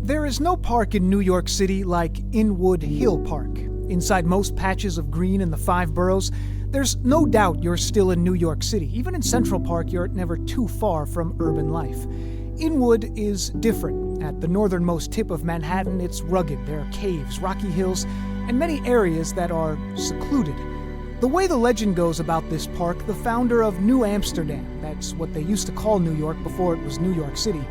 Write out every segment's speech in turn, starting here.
There is no park in New York City like Inwood Hill Park. Inside most patches of green in the 5 boroughs, there's no doubt you're still in New York City. Even in Central Park, you're never too far from urban life. Inwood is different. At the northernmost tip of Manhattan, it's rugged. There are caves, rocky hills, and many areas that are secluded. The way the legend goes about this park, the founder of New Amsterdam, that's what they used to call New York before it was New York City.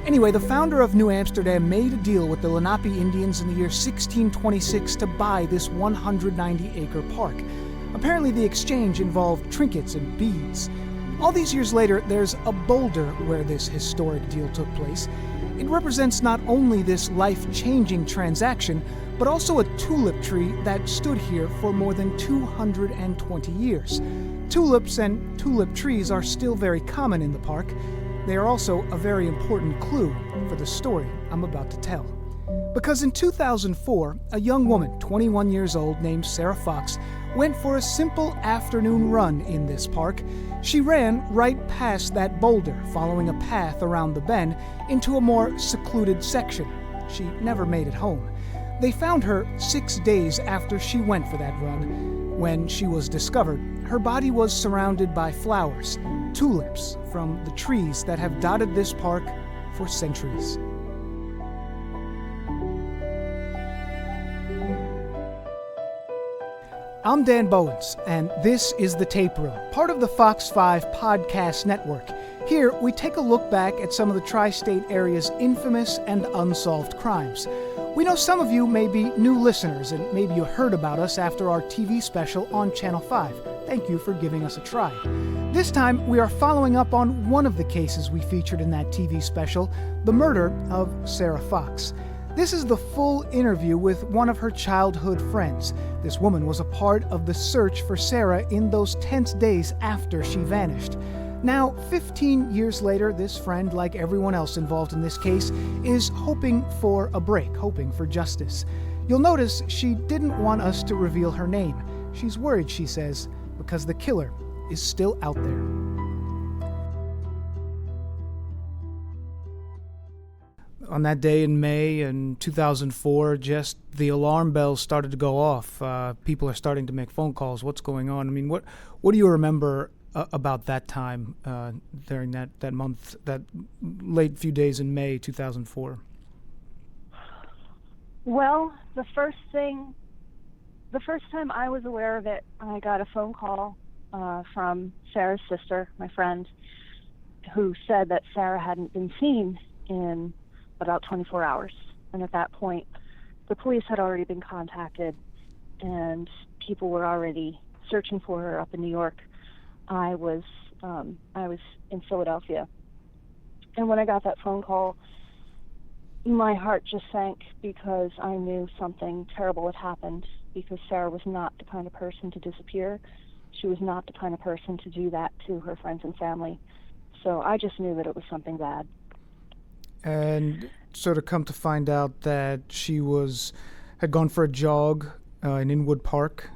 Anyway, the founder of New Amsterdam made a deal with the Lenape Indians in the year 1626 to buy this 190-acre park. Apparently the exchange involved trinkets and beads. All these years later, there's a boulder where this historic deal took place. It represents not only this life-changing transaction, but also a tulip tree that stood here for more than 220 years. Tulips and tulip trees are still very common in the park. They are also a very important clue for the story I'm about to tell. Because in 2004, a young woman, 21 years old, named Sarah Fox, went for a simple afternoon run in this park. She ran right past that boulder, following a path around the bend into a more secluded section. She never made it home. They found her 6 days after she went for that run. When she was discovered, her body was surrounded by flowers, tulips from the trees that have dotted this park for centuries. I'm Dan Bowens, and this is The Tape Room, part of the Fox 5 podcast network. Here, we take a look back at some of the tri-state area's infamous and unsolved crimes. We know some of you may be new listeners, and maybe you heard about us after our TV special on Channel 5. Thank you for giving us a try. This time, we are following up on one of the cases we featured in that TV special, the murder of Sarah Fox. This is the full interview with one of her childhood friends. This woman was a part of the search for Sarah in those tense days after she vanished. Now, 15 years later, this friend, like everyone else involved in this case, is hoping for a break, hoping for justice. You'll notice she didn't want us to reveal her name. She's worried, she says, because the killer is still out there. On that day in May in 2004, just the alarm bells started to go off. People are starting to make phone calls. What's going on? I mean, what do you remember about that time during that month, that late few days in May 2004? Well, the first time I was aware of it, I got a phone call from Sarah's sister, my friend, who said that Sarah hadn't been seen in about 24 hours. And at that point, the police had already been contacted and people were already searching for her up in New York. I was in Philadelphia. And when I got that phone call, my heart just sank because I knew something terrible had happened, because Sarah was not the kind of person to disappear. She was not the kind of person to do that to her friends and family. So I just knew that it was something bad. And sort of come to find out that she had gone for a jog in Inwood Park.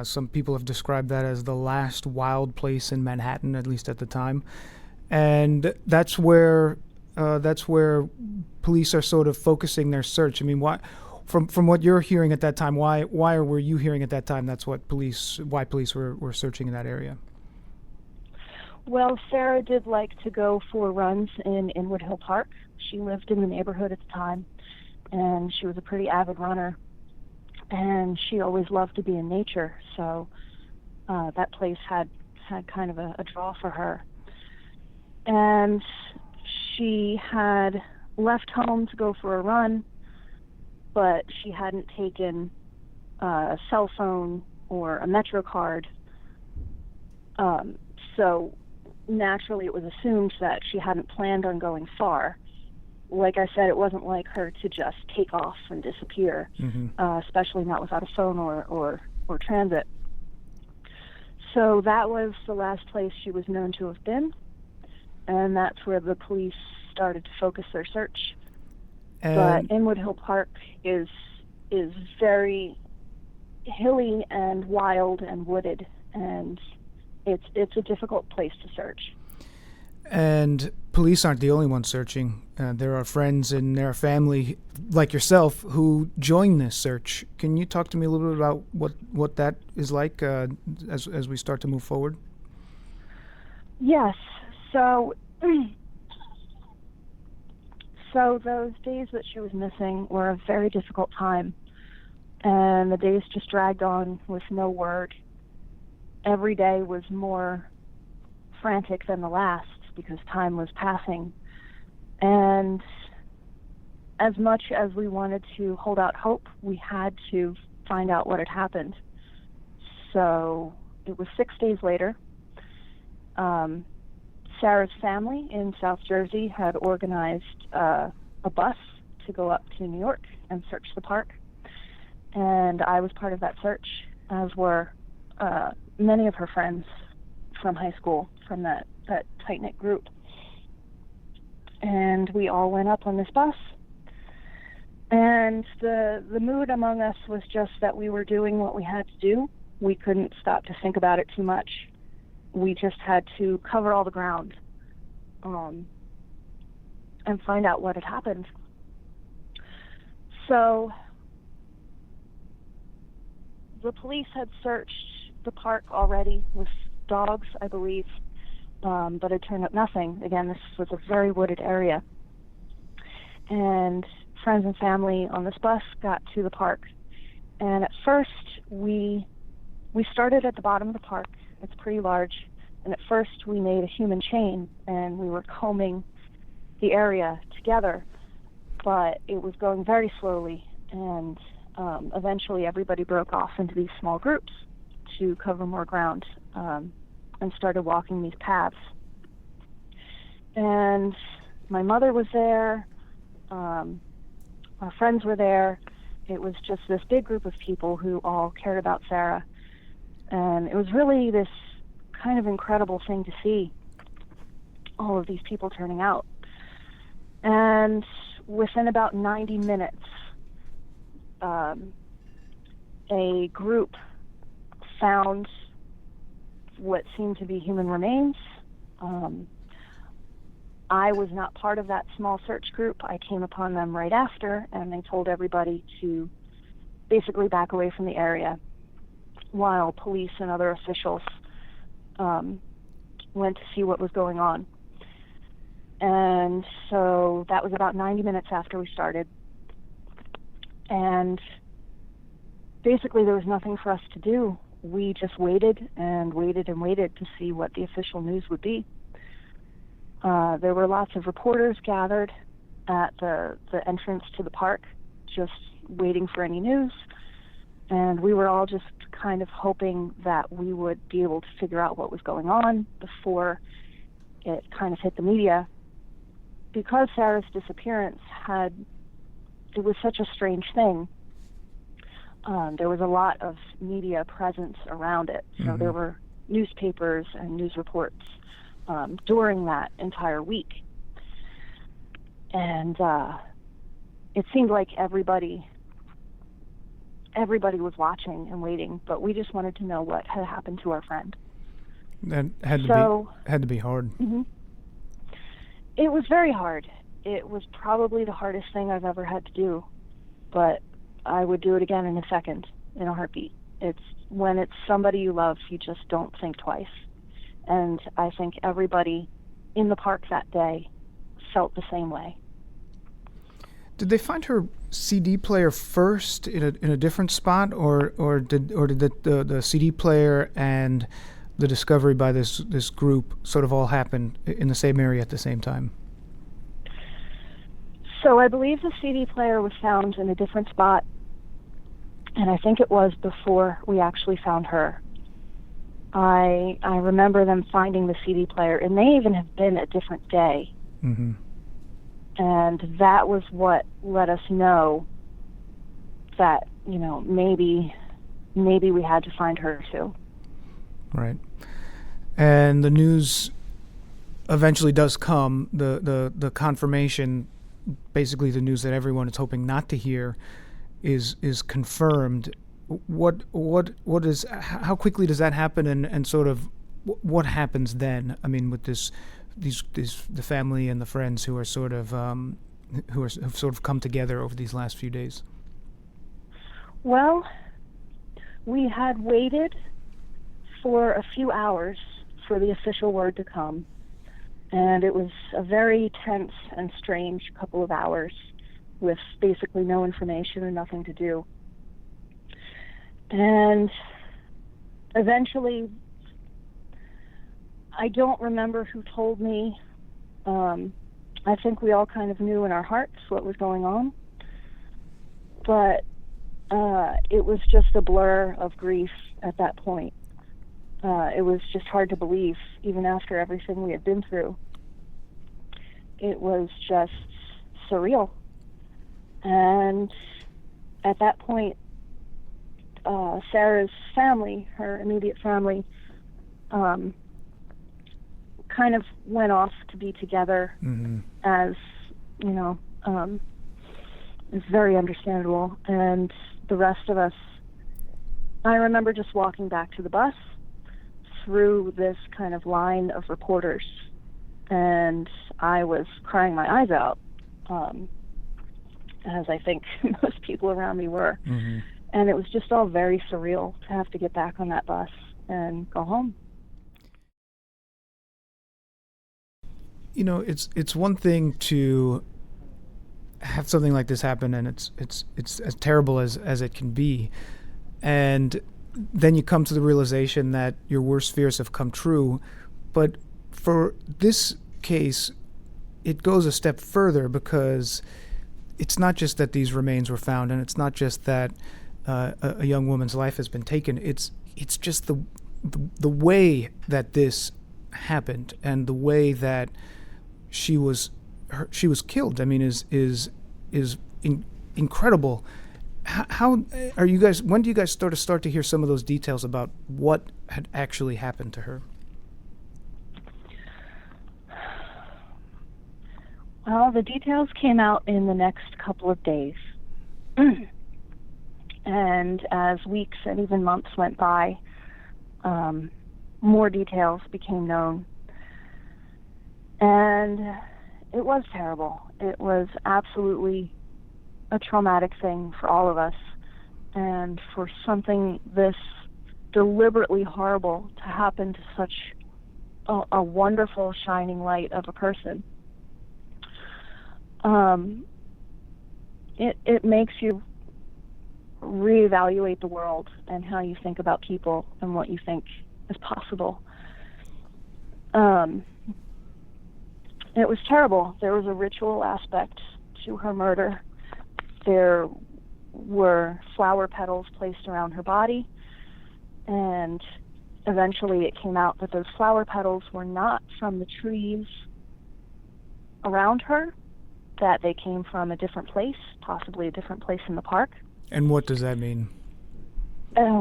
Some people have described that as the last wild place in Manhattan, at least at the time. And that's where police are sort of focusing their search. I mean, why, from what you're hearing at that time, why were you hearing at that time why police were searching in that area? Well, Sarah did like to go for runs in Inwood Hill Park. She lived in the neighborhood at the time, and she was a pretty avid runner. And she always loved to be in nature, so that place had kind of a draw for her. And she had left home to go for a run, but she hadn't taken a cell phone or a Metro card. So naturally it was assumed that she hadn't planned on going far. Like I said, it wasn't like her to just take off and disappear, especially not without a phone or transit. So that was the last place she was known to have been, and that's where the police started to focus their search. But Inwood Hill Park is very hilly and wild and wooded, and it's a difficult place to search. And police aren't the only ones searching. There are friends and there are family like yourself who join this search. Can you talk to me a little bit about what that is like as we start to move forward? Yes. So so those days that she was missing were a very difficult time, and the days just dragged on with no word. Every day was more frantic than the last because time was passing. And as much as we wanted to hold out hope, we had to find out what had happened. So it was 6 days later. Sarah's family in South Jersey had organized a bus to go up to New York and search the park. And I was part of that search, as were many of her friends from high school, from that tight-knit group. And we all went up on this bus. And the mood among us was just that we were doing what we had to do. We couldn't stop to think about it too much. We just had to cover all the ground and find out what had happened. So the police had searched the park already with dogs, I believe, but it turned up nothing. Again, this was a very wooded area. And friends and family on this bus got to the park. And at first, we started at the bottom of the park. It's pretty large. And at first, we made a human chain, and we were combing the area together. But it was going very slowly, and eventually everybody broke off into these small groups to cover more ground, and started walking these paths. And my mother was there, our friends were there. It was just this big group of people who all cared about Sarah. And it was really this kind of incredible thing to see, all of these people turning out. And within about 90 minutes, a group found what seemed to be human remains. I was not part of that small search group. I came upon them right after, and they told everybody to basically back away from the area while police and other officials went to see what was going on. And so that was about 90 minutes after we started. And basically there was nothing for us to do. We just waited and waited and waited to see what the official news would be. There were lots of reporters gathered at the entrance to the park, just waiting for any news. And we were all just kind of hoping that we would be able to figure out what was going on before it kind of hit the media. Because Sarah's disappearance it was such a strange thing. There was a lot of media presence around it. So there were newspapers and news reports during that entire week. And it seemed like everybody was watching and waiting, but we just wanted to know what had happened to our friend. That had to be hard. Mm-hmm. It was very hard. It was probably the hardest thing I've ever had to do, but I would do it again in a second, in a heartbeat. When it's somebody you love, you just don't think twice. And I think everybody in the park that day felt the same way. Did they find her CD player first in a different spot, or did the CD player and the discovery by this group sort of all happen in the same area at the same time? So I believe the CD player was found in a different spot, and I think it was before we actually found her. I remember them finding the CD player. It may even have been a different day. Mm-hmm. And that was what let us know that, maybe we had to find her too. Right. And the news eventually does come, the confirmation, basically the news that everyone is hoping not to hear is confirmed. How quickly does that happen, and sort of what happens then? I mean, with the family and the friends who are sort of have sort of come together over these last few days. Well, we had waited for a few hours for the official word to come, and it was a very tense and strange couple of hours with basically no information and nothing to do. And eventually, I don't remember who told me. I think we all kind of knew in our hearts what was going on, but it was just a blur of grief at that point. It was just hard to believe, even after everything we had been through. It was just surreal. And at that point, Sarah's family, her immediate family, kind of went off to be together, as, you know, it's very understandable. And the rest of us, I remember just walking back to the bus through this kind of line of reporters, and I was crying my eyes out, as I think most people around me were. And it was just all very surreal to have to get back on that bus and go home. You know, it's one thing to have something like this happen, and it's as terrible as it can be, and then you come to the realization that your worst fears have come true. But for this case, it goes a step further, because it's not just that these remains were found, and it's not just that a young woman's life has been taken. It's just the way that this happened, and the way that she was killed. I mean, is incredible. How are you guys? When do you guys start to hear some of those details about what had actually happened to her? Well, the details came out in the next couple of days. And as weeks and even months went by, more details became known. And it was terrible. It was absolutely a traumatic thing for all of us. And for something this deliberately horrible to happen to such a wonderful shining light of a person, it makes you reevaluate the world and how you think about people and what you think is possible. It was terrible. There was a ritual aspect to her murder. There were flower petals placed around her body, and eventually it came out that those flower petals were not from the trees around her, that they came from a different place, possibly a different place in the park. And what does that mean?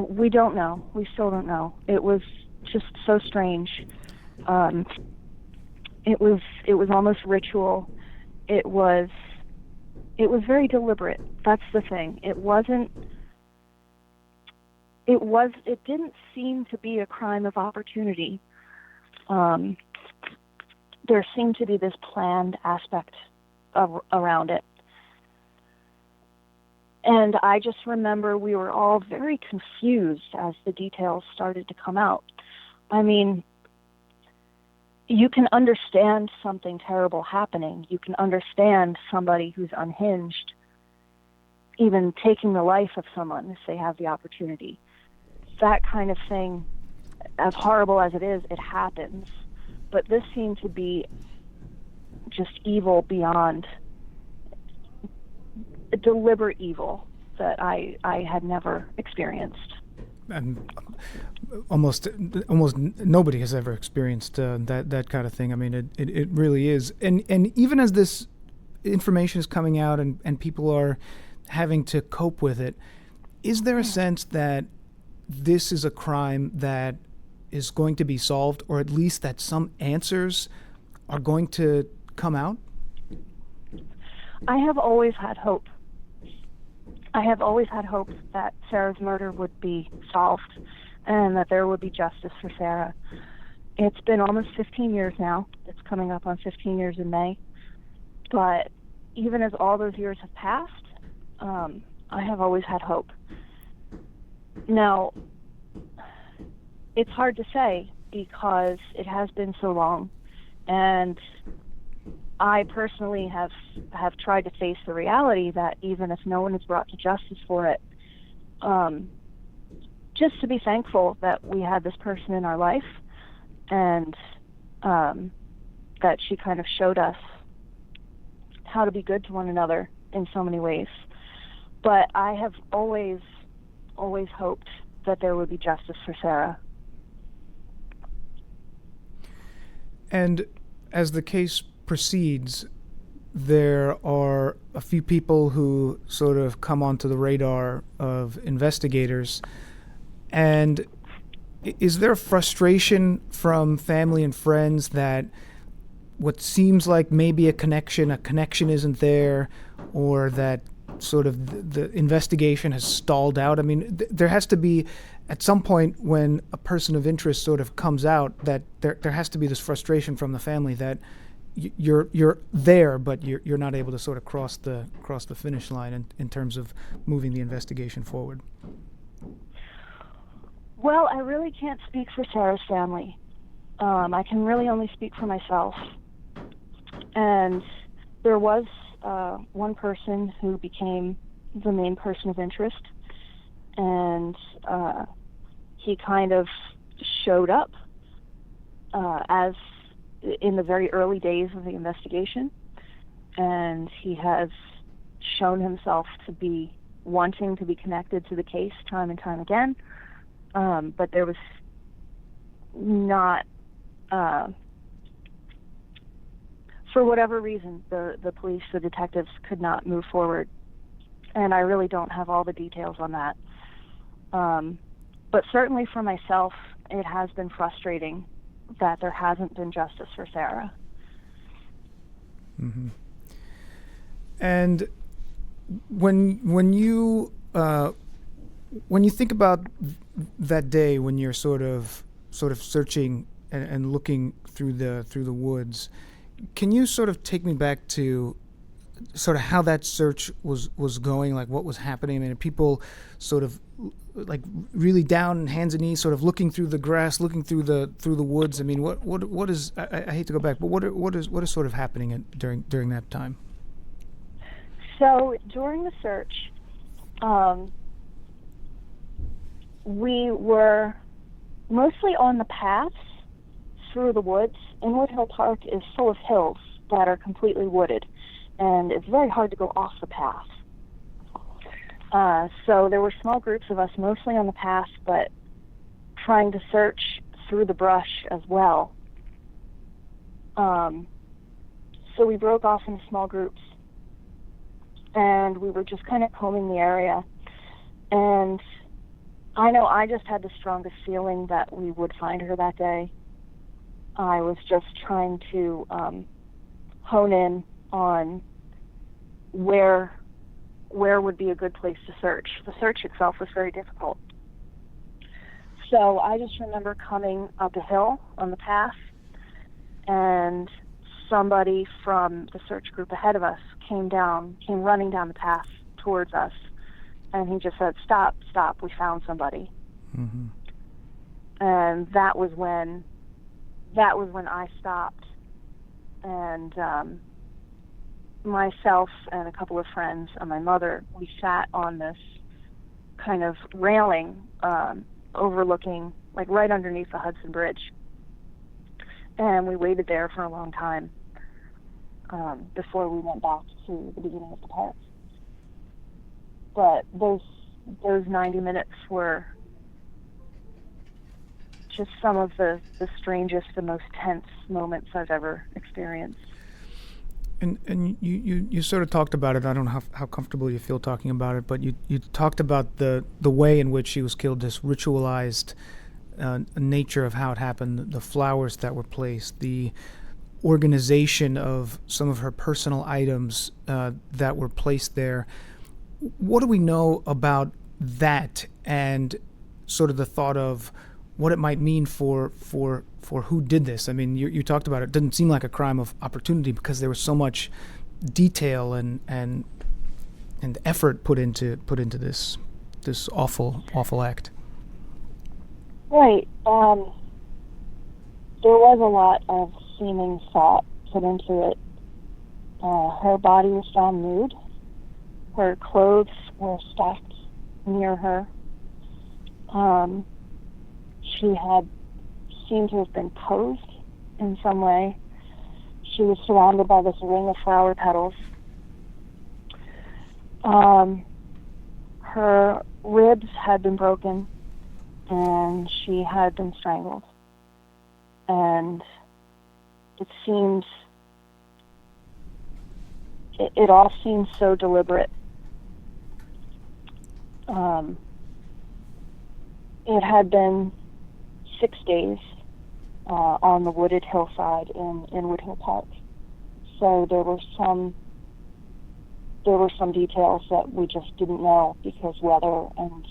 We don't know. We still don't know. It was just so strange. It was almost ritual. It was very deliberate. That's the thing. It didn't seem to be a crime of opportunity. There seemed to be this planned aspect around it. And I just remember we were all very confused as the details started to come out. I mean, you can understand something terrible happening. You can understand somebody who's unhinged even taking the life of someone if they have the opportunity. That kind of thing, as horrible as it is, it happens. But this seemed to be just evil beyond a deliberate evil that I had never experienced. And almost nobody has ever experienced that kind of thing. I mean, it really is. And even as this information is coming out and people are having to cope with it, is there a sense that this is a crime that is going to be solved, or at least that some answers are going to come out? I have always had hope. I have always had hope that Sarah's murder would be solved and that there would be justice for Sarah. It's been almost 15 years now. It's coming up on 15 years in May. But even as all those years have passed, I have always had hope. Now, it's hard to say because it has been so long, and I personally have tried to face the reality that even if no one is brought to justice for it, just to be thankful that we had this person in our life, and that she kind of showed us how to be good to one another in so many ways. But I have always hoped that there would be justice for Sarah. And as the case proceeds, there are a few people who sort of come onto the radar of investigators. And is there frustration from family and friends that what seems like maybe a connection isn't there, or that sort of the investigation has stalled out? I mean, there has to be, at some point when a person of interest sort of comes out, that there has to be this frustration from the family that you're there, but you're not able to sort of cross the finish line in terms of moving the investigation forward. Well, I really can't speak for Sarah's family. I can really only speak for myself. And there was one person who became the main person of interest, and he kind of showed up as in the very early days of the investigation, and he has shown himself to be wanting to be connected to the case time and time again, but there was not, for whatever reason, the police, the detectives could not move forward, and I really don't have all the details on that. But certainly for myself, it has been frustrating that there hasn't been justice for Sarah. Mm-hmm. And when you think about that day when you're sort of searching and looking through the woods, can you sort of take me back to sort of how that search was going, like what was happening? I mean, people sort of like really down, hands and knees, sort of looking through the grass, looking through the woods. I mean, what is? I hate to go back, but what is sort of happening during that time? So during the search, we were mostly on the paths through the woods. Inwood Hill Park is full of hills that are completely wooded, and it's very hard to go off the path. So there were small groups of us, mostly on the path, but trying to search through the brush as well. So we broke off into small groups, and we were just kind of combing the area. And I know I just had the strongest feeling that we would find her that day. I was just trying to hone in on where would be a good place to search. The search itself was very difficult. So I just remember coming up a hill on the path, and somebody from the search group ahead of us came running down the path towards us, and he just said, stop, we found somebody. Mm-hmm. And that was when I stopped, and myself and a couple of friends and my mother, we sat on this kind of railing overlooking, like right underneath the Hudson Bridge, and we waited there for a long time before we went back to the beginning of the park. But those 90 minutes were just some of the strangest, the most tense moments I've ever experienced. And you sort of talked about it. I don't know how comfortable you feel talking about it, but you talked about the way in which she was killed, this ritualized nature of how it happened, the flowers that were placed, the organization of some of her personal items that were placed there. What do we know about that, and sort of the thought of what it might mean for for who did this. I mean, you talked about it. It didn't seem like a crime of opportunity because there was so much detail and effort put into this awful act. Right. There was a lot of seeming thought put into it. Her body was found nude. Her clothes were stacked near her. She had seemed to have been posed in some way. She was surrounded by this ring of flower petals. Her ribs had been broken, and she had been strangled. And it all seemed so deliberate. It had been 6 days on the wooded hillside in Inwood Hill Park. So there were some details that we just didn't know because weather and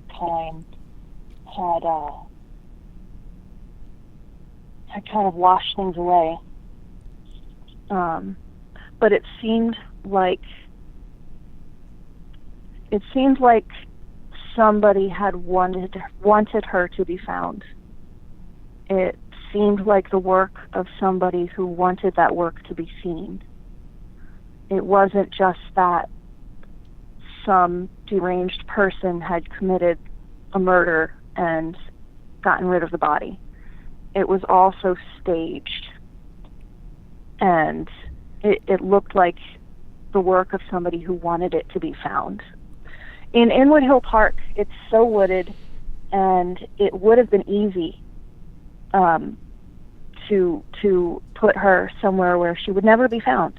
time had kind of washed things away. But it seemed like somebody had wanted her to be found. It seemed like the work of somebody who wanted that work to be seen. It wasn't just that some deranged person had committed a murder and gotten rid of the body. It was also staged, and it looked like the work of somebody who wanted it to be found. In Inwood Hill Park, it's so wooded, and it would have been easy to put her somewhere where she would never be found.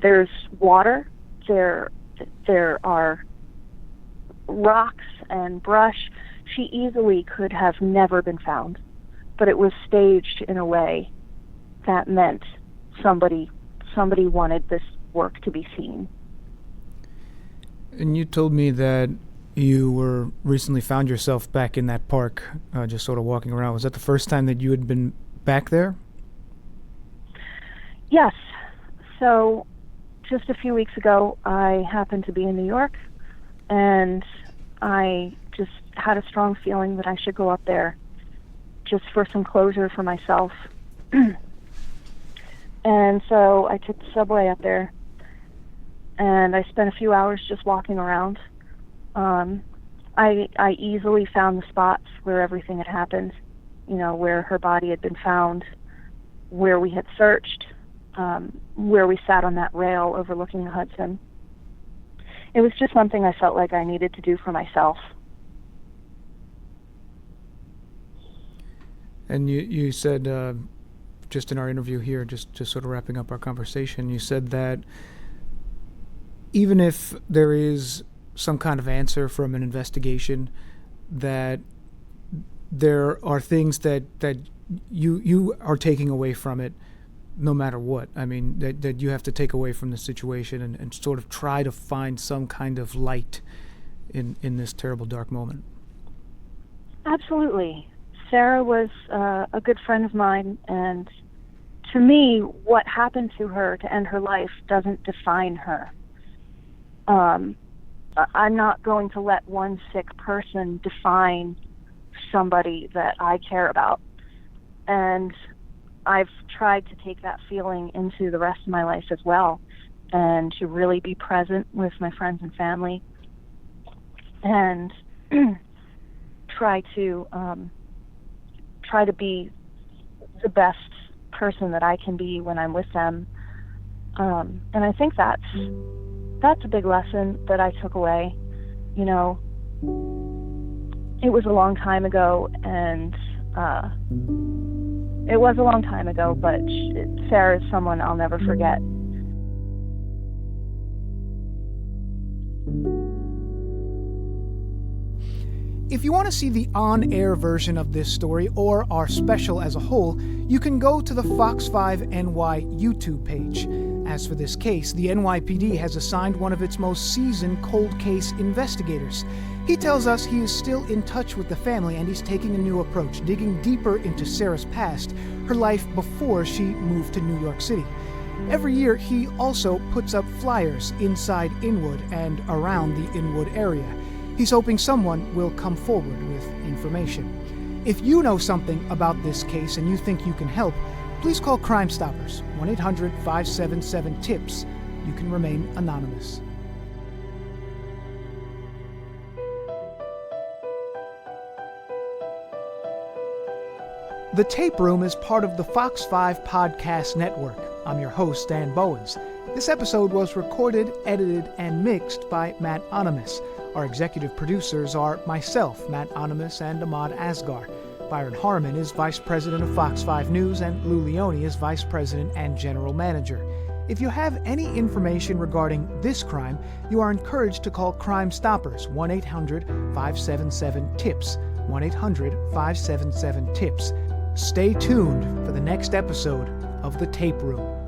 There's water, there are rocks and brush. She easily could have never been found, but it was staged in a way that meant somebody wanted this work to be seen. And you told me that you were recently found yourself back in that park, just sort of walking around. Was that the first time that you had been back there? Yes. So just a few weeks ago, I happened to be in New York, and I just had a strong feeling that I should go up there just for some closure for myself. And so I took the subway up there, and I spent a few hours just walking around. I easily found the spots where everything had happened, where her body had been found, where we had searched, where we sat on that rail overlooking the Hudson. It was just something I felt like I needed to do for myself. And you said, just in our interview here, just sort of wrapping up our conversation, you said that even if there is some kind of answer from an investigation, that there are things that you are taking away from it no matter what. I mean, that you have to take away from the situation and sort of try to find some kind of light in this terrible, dark moment. Absolutely. Sarah was a good friend of mine, and to me, what happened to her to end her life doesn't define her. I'm not going to let one sick person define somebody that I care about. And I've tried to take that feeling into the rest of my life as well, and to really be present with my friends and family, and try to be the best person that I can be when I'm with them. And I think that's a big lesson that I took away. It was a long time ago, and but Sarah's someone I'll never forget. If you want to see the on-air version of this story or our special as a whole, you can go to the Fox 5 NY YouTube page. As for this case, the NYPD has assigned one of its most seasoned cold case investigators. He tells us he is still in touch with the family and he's taking a new approach, digging deeper into Sarah's past, her life before she moved to New York City. Every year, he also puts up flyers inside Inwood and around the Inwood area. He's hoping someone will come forward with information. If you know something about this case and you think you can help, please call Crime Stoppers, 1-800-577-TIPS. You can remain anonymous. The Tape Room is part of the Fox 5 Podcast Network. I'm your host, Dan Bowens. This episode was recorded, edited, and mixed by Matt Onimus. Our executive producers are myself, Matt Onimus, and Ahmad Asghar. Byron Harmon is Vice President of Fox 5 News, and Lou Leone is Vice President and General Manager. If you have any information regarding this crime, you are encouraged to call Crime Stoppers, 1-800-577-TIPS, 1-800-577-TIPS. Stay tuned for the next episode of The Tape Room.